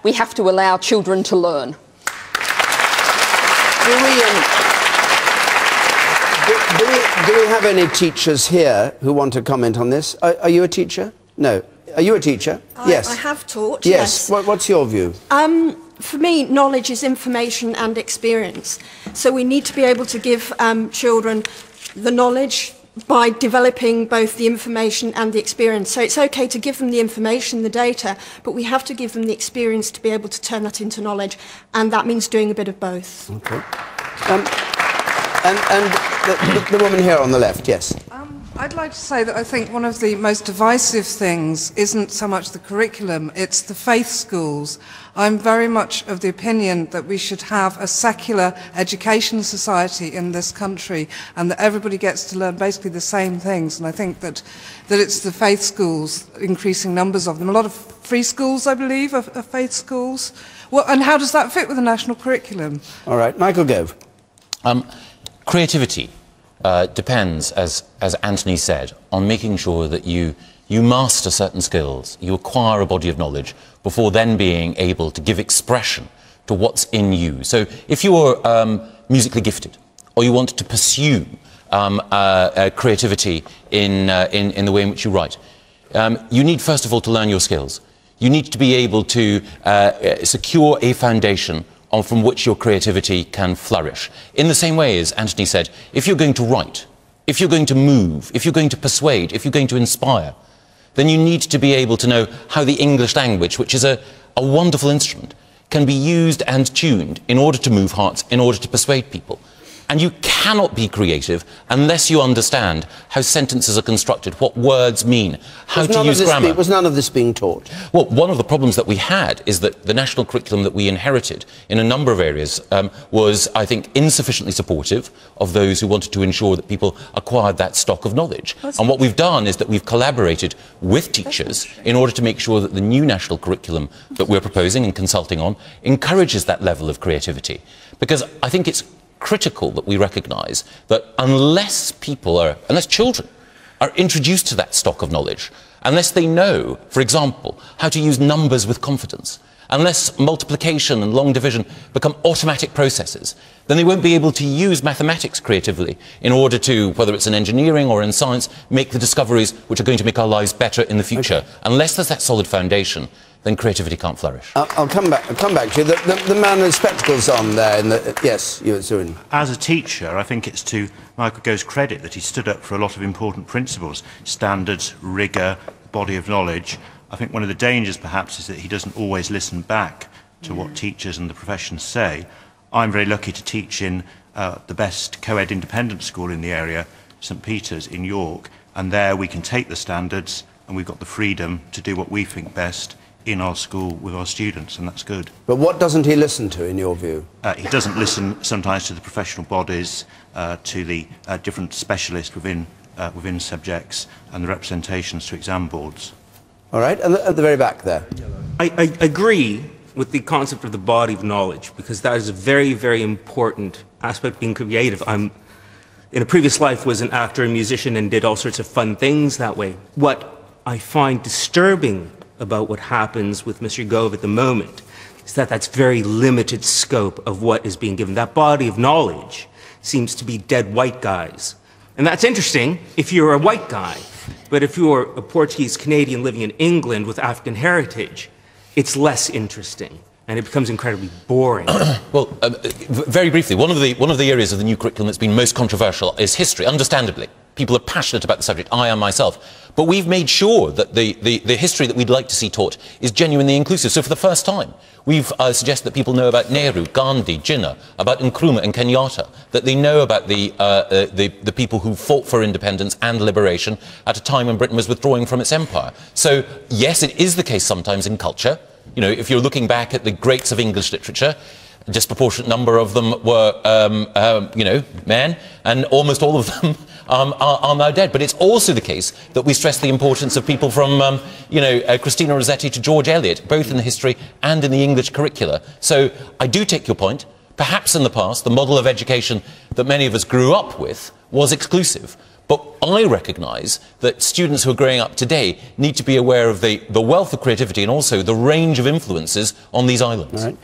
We have to allow children to learn. Do we have any teachers here who want to comment on this? Are you a teacher? No. Are you a teacher? Yes. I have taught, yes. yes. What's your view? For me, knowledge is information and experience. So we need to be able to give children the knowledge by developing both the information and the experience. So it's okay to give them the information, the data, but we have to give them the experience to be able to turn that into knowledge, and that means doing a bit of both. Okay. And the woman here on the left, yes. I'd like to say that I think one of the most divisive things isn't so much the curriculum, it's the faith schools. I'm very much of the opinion that we should have a secular education society in this country and that everybody gets to learn basically the same things. And I think that it's the faith schools, increasing numbers of them. A lot of free schools, I believe, are faith schools. Well, and how does that fit with the national curriculum? All right, Michael Gove. Creativity depends, as Anthony said, on making sure that you master certain skills, you acquire a body of knowledge before then being able to give expression to what's in you. So if you're musically gifted, or you want to pursue creativity in the way in which you write, you need first of all to learn your skills. You need to be able to secure a foundation from which your creativity can flourish. In the same way as Anthony said, if you're going to write, if you're going to move, if you're going to persuade, if you're going to inspire, then you need to be able to know how the English language, which is a wonderful instrument, can be used and tuned in order to move hearts, in order to persuade people. And you cannot be creative unless you understand how sentences are constructed, what words mean, how to use grammar. Was none of this being taught? Well, one of the problems that we had is that the national curriculum that we inherited in a number of areas was, I think, insufficiently supportive of those who wanted to ensure that people acquired that stock of knowledge. And what we've done is that we've collaborated with teachers in order to make sure that the new national curriculum that we're proposing and consulting on encourages that level of creativity. Because I think it's critical that we recognise that unless children are introduced to that stock of knowledge, unless they know, for example, how to use numbers with confidence, unless multiplication and long division become automatic processes, then they won't be able to use mathematics creatively in order to, whether it's in engineering or in science, make the discoveries which are going to make our lives better in the future. Okay. Unless there's that solid foundation, then creativity can't flourish. I'll come back to you. The man with spectacles on there. Yes, you were soon. As a teacher, I think it's to Michael Gove's credit that he stood up for a lot of important principles, standards, rigour, body of knowledge. I think one of the dangers, perhaps, is that he doesn't always listen back to what teachers and the profession say. I'm very lucky to teach in the best co-ed independent school in the area, St Peter's in York, and there we can take the standards and we've got the freedom to do what we think best in our school with our students, and that's good. But what doesn't he listen to, in your view? He doesn't listen sometimes to the professional bodies, to the different specialists within subjects, and the representations to exam boards. All right, and at the very back there. I agree with the concept of the body of knowledge, because that is a very, very important aspect of being creative. In a previous life was an actor and musician and did all sorts of fun things that way. What I find disturbing about what happens with Mr. Gove at the moment is that that's very limited scope of what is being given. That body of knowledge seems to be dead white guys. And that's interesting if you're a white guy, but if you're a Portuguese Canadian living in England with African heritage, it's less interesting and it becomes incredibly boring. Well, very briefly, one of the areas of the new curriculum that's been most controversial is history, understandably. People are passionate about the subject, I am myself. But we've made sure that the history that we'd like to see taught is genuinely inclusive. So for the first time, we've suggested that people know about Nehru, Gandhi, Jinnah, about Nkrumah and Kenyatta, that they know about the people who fought for independence and liberation at a time when Britain was withdrawing from its empire. So, yes, it is the case sometimes in culture. You know, if you're looking back at the greats of English literature, a disproportionate number of them were, you know, men, and almost all of them are now dead. But it's also the case that we stress the importance of people from, you know, Christina Rossetti to George Eliot, both in the history and in the English curricula. So I do take your point. Perhaps in the past, the model of education that many of us grew up with was exclusive. But I recognise that students who are growing up today need to be aware of the wealth of creativity and also the range of influences on these islands. All right.